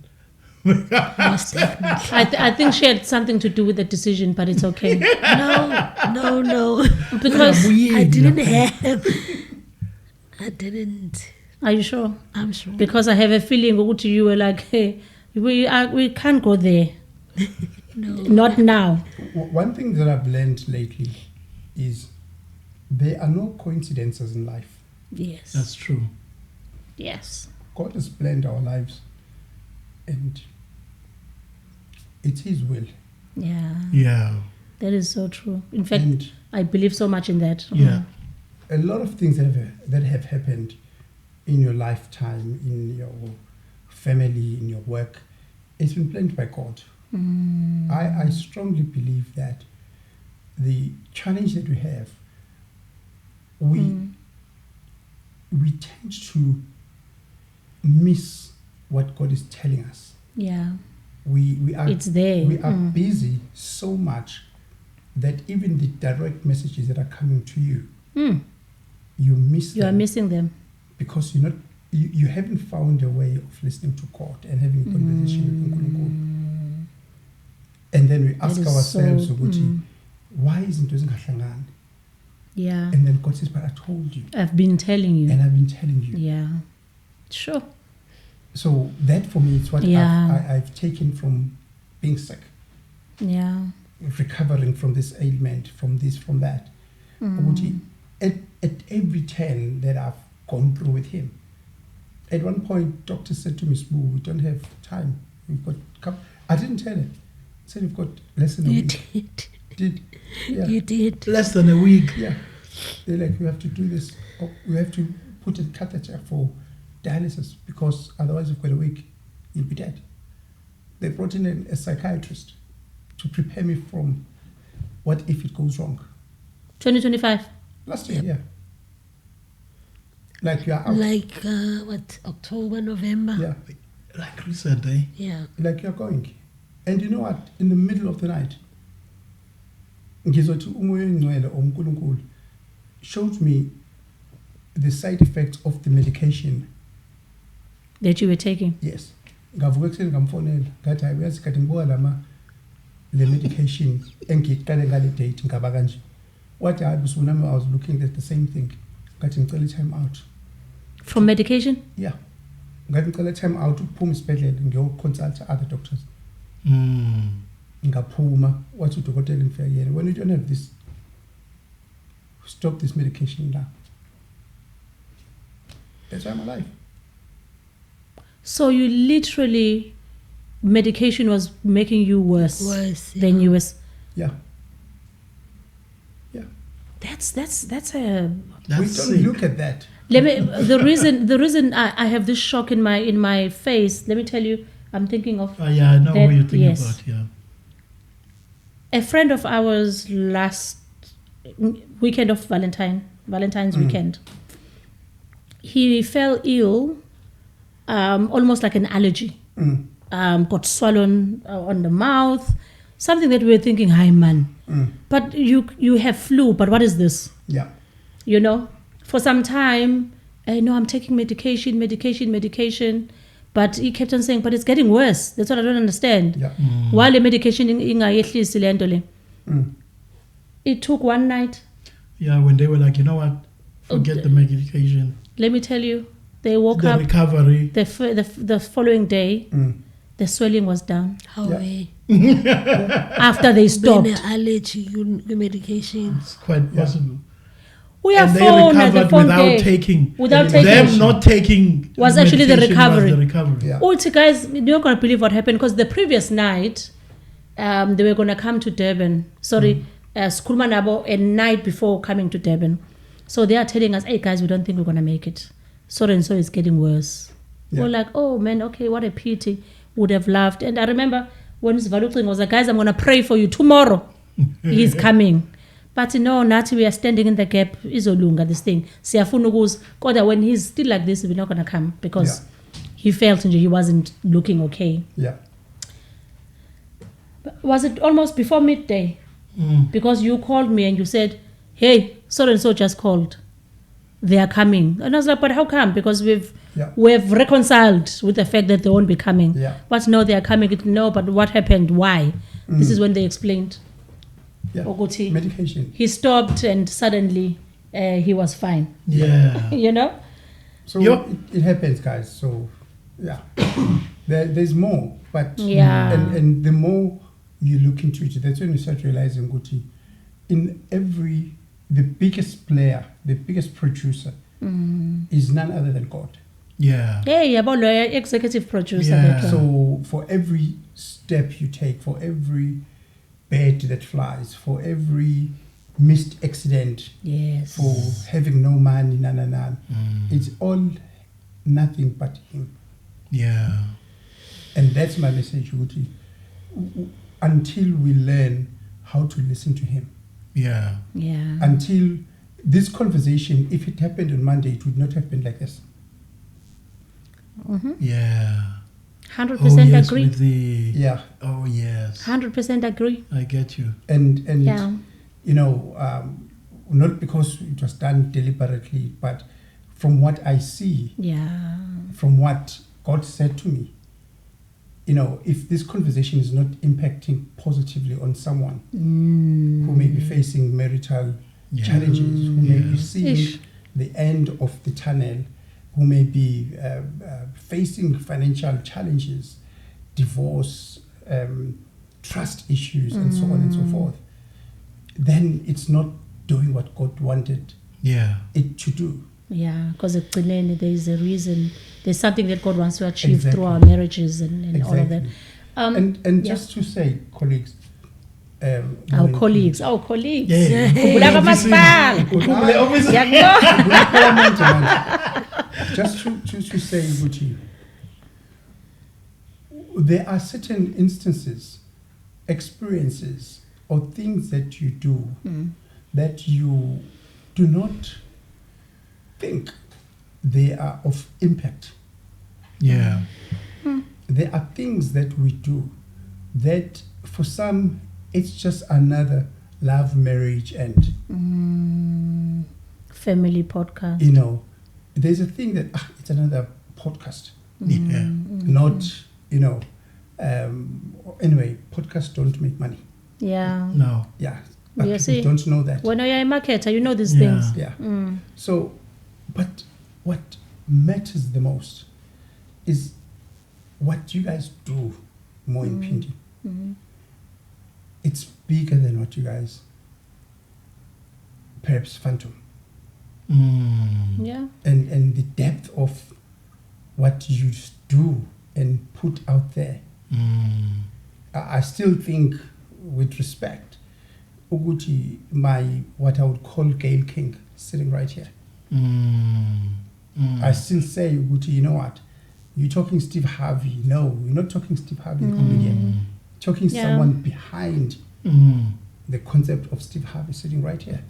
Most definitely. I think she had something to do with the decision, but it's okay. No. Because I didn't. Are you sure? I'm sure. Because I have a feeling you were like, hey, we can't go there. No. Not now. One thing that I've learned lately is there are no coincidences in life. Yes. That's true. Yes. God has planned our lives and it's His will. Yeah. That is so true. In fact, I believe so much in that. Yeah. A lot of things that have happened in your lifetime, in your family, in your work, it's been planned by God. I strongly believe that the challenge that we have, we tend to miss what God is telling us. Yeah. We are it's there. We are busy so much that even the direct messages that are coming to you, you miss them. You are missing them. Because you haven't found a way of listening to God and having a conversation with God. And then we ask ourselves, why isn't it ngahlangani? Yeah. And then God says, but I told you. I've been telling you. And I've been telling you. Yeah. Sure. So that for me is what I've taken from being sick. Yeah. Recovering from this ailment, from this, from that. At every turn that I've gone through with him. At one point, doctor said to me, Smoo, we don't have time. We've got I didn't tell it. I said, you've got less than a week. Yeah. You did. Less than a week. Yeah. They're like, we have to do this. We have to put a catheter for dialysis because otherwise you've got a week, you'll be dead. They brought in a psychiatrist to prepare me from what if it goes wrong. 2025? Last year, yeah. Like you are out. Like, October, November? Yeah. Like recently. Yeah. Like you're going. And you know what? In the middle of the night, ngizothi umoya ongcwele oNkulunkulu showed me the side effects of the medication that you were taking. Yes. Ngavuka ekuseni ngamfonela ngathi hayi uyazi kade ngibuka le medication engiqale ngale date ngaba kanje. Wathi hayi busunami I was looking at the same thing. Ngathi ngicela time out. From medication? Yeah. Ngathi ngicela time out ukuphuma isibhedlela ngiyoconsult other doctors. Ngaphuma wathi udokotela ngifika yena when you don't have this stop this medication now. That's why I'm alive. So you literally, medication was making you worse than you was. Yeah. Yeah. That's a. We don't look at that. Let me. The reason I have this shock in my face. Let me tell you. I'm thinking of. Yeah, I know that, what you're thinking yes. about. Yeah. A friend of ours last weekend of Valentine's weekend. He fell ill, almost like an allergy. Got swollen on the mouth, something that we were thinking, hi man. But you have flu, but what is this? Yeah. You know, for some time, no, I'm taking medication. But he kept on saying, but it's getting worse. That's what I don't understand. Yeah. While the medication it took one night. Yeah, when they were like, you know what, forget the medication. Let me tell you, they woke The up recovery. the following day, the swelling was down. How way? After they stopped. When allergy, the medication. It's quite possible. We are And they phone at the recovered phone without day. taking. Without Them taking. not taking Was actually the medication recovery. Was the recovery. Yeah. Oh, guys, you're not going to believe what happened because the previous night, they were going to come to Durban. Sorry, Skulmanabo, a night before coming to Durban. So they are telling us, hey guys, we don't think we're going to make it. So and so is getting worse. Yeah. We're like, oh man, okay, what a pity. Would have loved. And I remember when Zvaluqing was like, guys, I'm going to pray for you tomorrow. He's coming. But no, Nati, we are standing in the gap. Izolunga, this thing. Siyafuna ukuz. Kodwa when he's still like this, we're not going to come because he felt he wasn't looking okay. Yeah. Was it almost before midday? Because you called me and you said, hey, so and so just called. They are coming. And I was like, but how come? Because we've reconciled with the fact that they won't be coming. Yeah. But no, they are coming. No, but what happened? Why? This is when they explained. Yeah. Oguti. Medication. He stopped and suddenly he was fine. Yeah. You know? So it happens, guys. So, yeah. There's more. But and the more you look into it, that's when you start realizing, Guti, the biggest player, the biggest producer is none other than God. Yeah. Hey, about lawyer, executive producer. Yeah. That one. So for every step you take, for every bird that flies, for every missed accident, Yes. for having no money, it's all nothing but Him. Yeah. And that's my message, Guti. Until we learn how to listen to Him. Yeah. Yeah. Until this conversation, if it happened on Monday, it would not have been like this. Yeah. 100% Oh, yes, agree. with the. Yeah. Oh, yes. 100% agree. I get you. And Yeah. you know, not because it was done deliberately, but from what I see, Yeah. from what God said to me, you know, if this conversation is not impacting positively on someone who may be facing marital challenges, who may be seeing the end of the tunnel, who may be facing financial challenges, divorce, trust issues, and so on and so forth, then it's not doing what God wanted it to do. Yeah, because there is a reason. There's something that God wants to achieve through our Exactly. marriages and all of that. And just to say, colleagues, Our colleagues. Yeah. Khumbula kamasipala. Ngiyakubonga. just to say, Guti, there are certain instances, experiences, or things that you do that you do not think they are of impact. Yeah. There are things that we do that for some it's just another love, marriage, and Family podcast. you know, there's a thing that it's another podcast, Yeah. not anyway, podcasts don't make money. Yeah. No. Yeah, but You people see, don't know that. when you're a marketer, you know these Yeah. things. Yeah. So, but what matters the most is what you guys do more in Pindi. It's bigger than what you guys perhaps phantom. Yeah. And the depth of what you do and put out there. I still think, with respect, Uguti, what I would call Gail King, sitting right here. I still say, Uguti, you know what? You're talking Steve Harvey. No, you're not talking Steve Harvey, the comedian. Talking someone behind the concept of Steve Harvey sitting right here.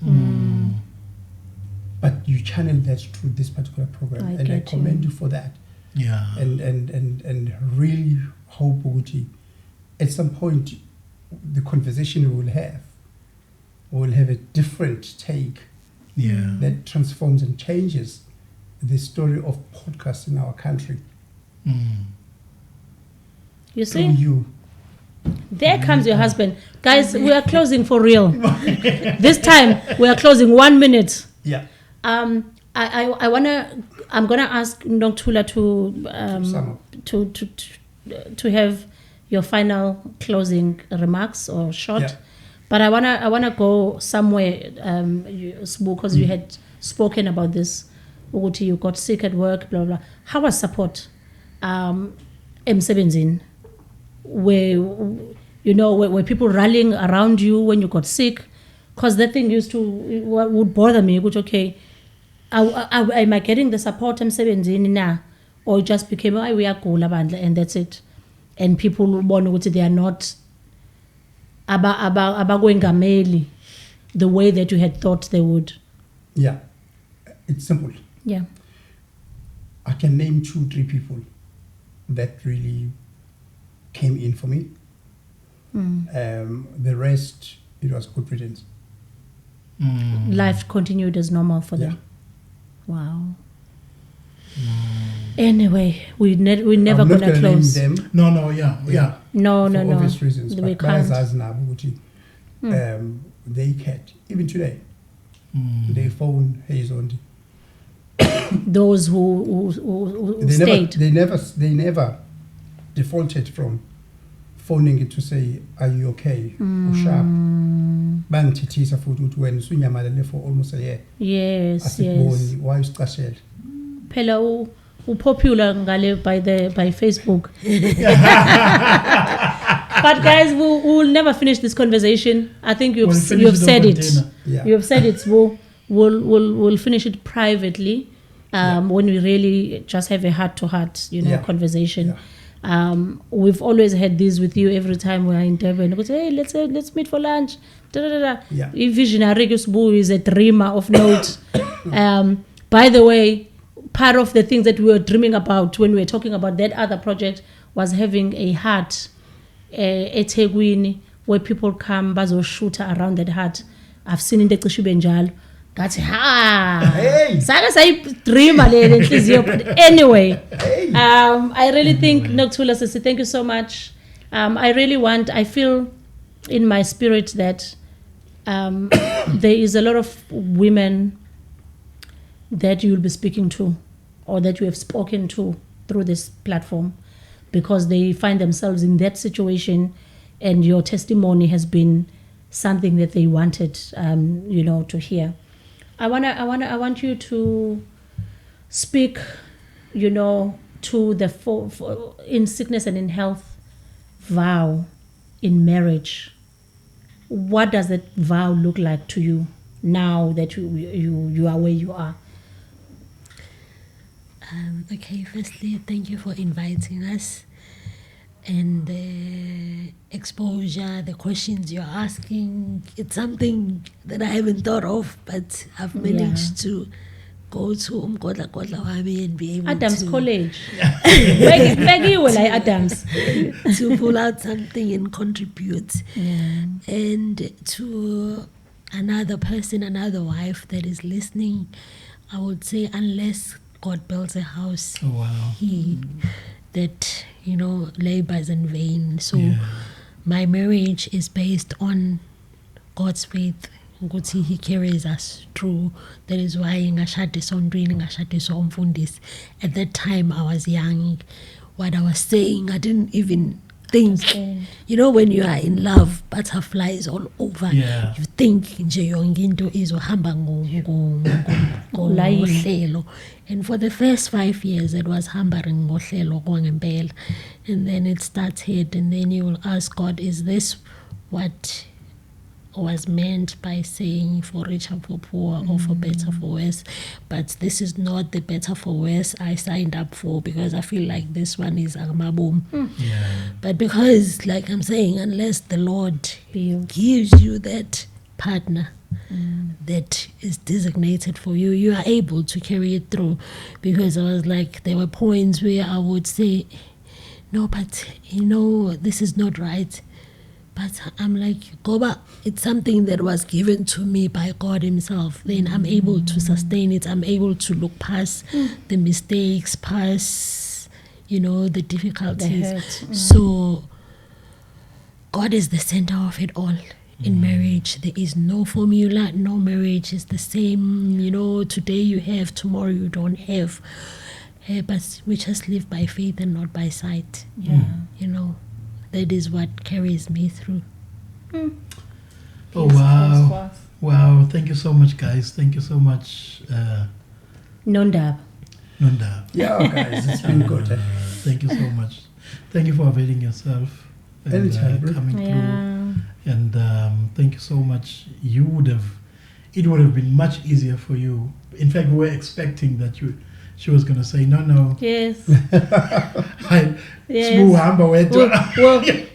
But you channel that through this particular program, and I commend you for that. Yeah. And really hope, Uguti, at some point, the conversation we will have a different take that transforms and changes the story of podcasts in our country. You see? Through you. There comes your husband. Guys, we are closing for real. This time, we are closing 1 minute. Yeah. I'm gonna ask Nokuthula to have your final closing remarks or short. Yeah. But I wanna go somewhere, because you had spoken about this. You got sick at work, blah blah. How was support? M17, where people rallying around you when you got sick, because that thing would bother me. Which okay, am I getting the support M17 now, or it just became we are cool and that's it, and people want to they are not going gameli the way that you had thought they would. Yeah, it's simple. Yeah, I can name 2-3 people that really came in for me. The rest, it was good riddance. Life continued as normal for them. Wow. Anyway, we're never I'm gonna not close. name them. No, No. For obvious reasons. We But can't. they can't. Even today, they phone, hey Zondi. Those who stayed. They never defaulted from phoning it to say, are you okay? Or sharp. Bangithithisa futhi ukuthi wena usunyamalele for almost a year. Yes. Asiboni, why usicashela? Phela popular ngale by Facebook. But guys, we'll never finish this conversation. I think you've said it. Yeah. You have said it. We'll finish it privately when we really just have a heart-to-heart, conversation. Yeah. We've always had these with you every time we're in Durban. We go, hey, let's meet for lunch. Yeah. Visionary is a dreamer of note. By the way, part of the things that we were dreaming about when we were talking about that other project was having a hut, a Tegwini, where people come, bazo shoot around that hut. I've seen in the Kishibenjal. That's Hey! Dreamer, but anyway, I really think Nokuthula Sisi, thank you so much. I feel in my spirit that there is a lot of women that you'll be speaking to, or that you have spoken to through this platform, because they find themselves in that situation, and your testimony has been something that they wanted, to hear. I want you to speak, to the in sickness and in health vow in marriage. What does that vow look like to you now that you are where you are? Okay, firstly, thank you for inviting us, and the exposure, the questions you're asking. It's something that I haven't thought of, but I've managed to go to Umgodla Wami and be able Adams College. Adams. to pull out something and contribute. Yeah. And to another person, another wife that is listening, I would say, unless God builds a house, that labors in vain. So my marriage is based on God's faith. He carries us through. That is why at that time I was young. What I was saying, I didn't even think, Understand. you know, when you are in love, butterflies all over. Yeah. You think nje yonke into izohamba ngohlelo. And for the first 5 years, it was hambering ngohlelo kwangempela. And then it started, and then you will ask God, is this what was meant by saying for richer, for poor, or for better, for worse? But this is not the better for worse I signed up for, because I feel like this one is Agmaboom. Yeah. But because, like I'm saying, unless the Lord Build. gives you that partner that is designated for you, you are able to carry it through. Because I was like, there were points where I would say, no, but you know, this is not right. But I'm like, Goba, it's something that was given to me by God himself. Then I'm able to sustain it. I'm able to look past the mistakes, past, you know, the difficulties. The hurt. So God is the center of it all. In marriage, there is no formula. No marriage is the same. You know, today you have, tomorrow you don't have. But we just live by faith and not by sight. Yeah. You know, that is what carries me through. Oh, wow. Wow. Thank you so much, guys. Thank you so much, Nondab. Nunda. Yeah, guys, it's been good. Thank you so much. Thank you for availing yourself and Anytime, bro. coming through. Yeah. And thank you so much. It would have been much easier for you. In fact, we were expecting that she was going to say, no. Yes. Yes.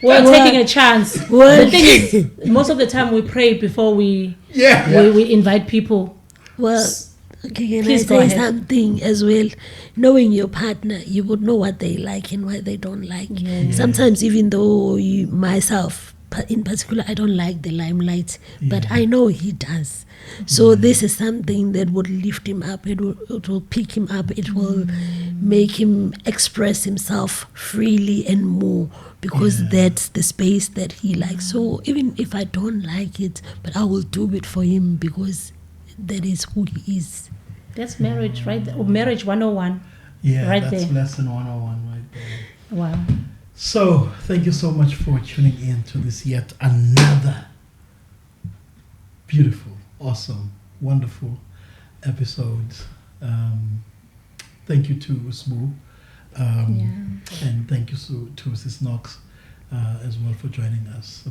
We're taking a chance. The thing is, most of the time we pray before we invite people. Well, okay, can Please I go say ahead. something as well? Knowing your partner, you would know what they like and what they don't like. Yeah. Sometimes, even though myself in particular, I don't like the limelight, but Yeah. I know he does. So this is something that would lift him up. It will pick him up. It will make him express himself freely and more, because that's the space that he likes. So even if I don't like it, but I will do it for him, because that is who he is. That's marriage, right? Or marriage 101. Yeah, Right that's there. lesson 101 right there. Wow. So, thank you so much for tuning in to this yet another beautiful, awesome, wonderful episode. Thank you to Smoo. And thank you to Sis Knox as well for joining us.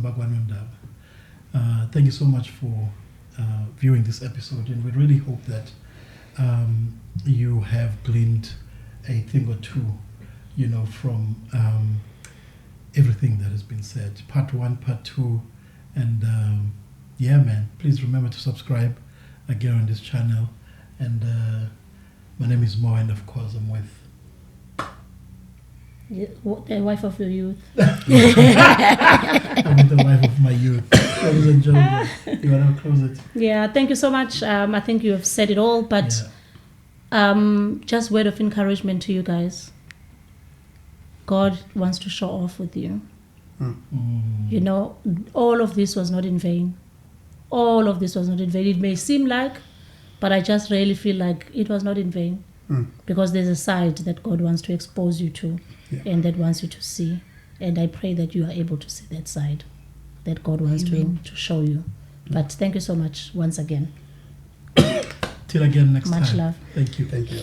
Thank you so much for viewing this episode, and we really hope that you have gleaned a thing or two, you know, from everything that has been said. Part 1, Part 2, and yeah, man, please remember to subscribe again on this channel. And my name is Mo, and of course I'm with The wife of your youth. I'm with the wife of my youth. Ladies and gentlemen, you want to close it? Yeah, thank you so much. I think you have said it all, but just word of encouragement to you guys. God wants to show off with you. You know, all of this was not in vain. All of this was not in vain. It may seem like, but I just really feel like it was not in vain. Because there's a side that God wants to expose you to, and that wants you to see. And I pray that you are able to see that side that God wants to show you. But thank you so much once again. Till again next time. Much love. Thank you. Thank you.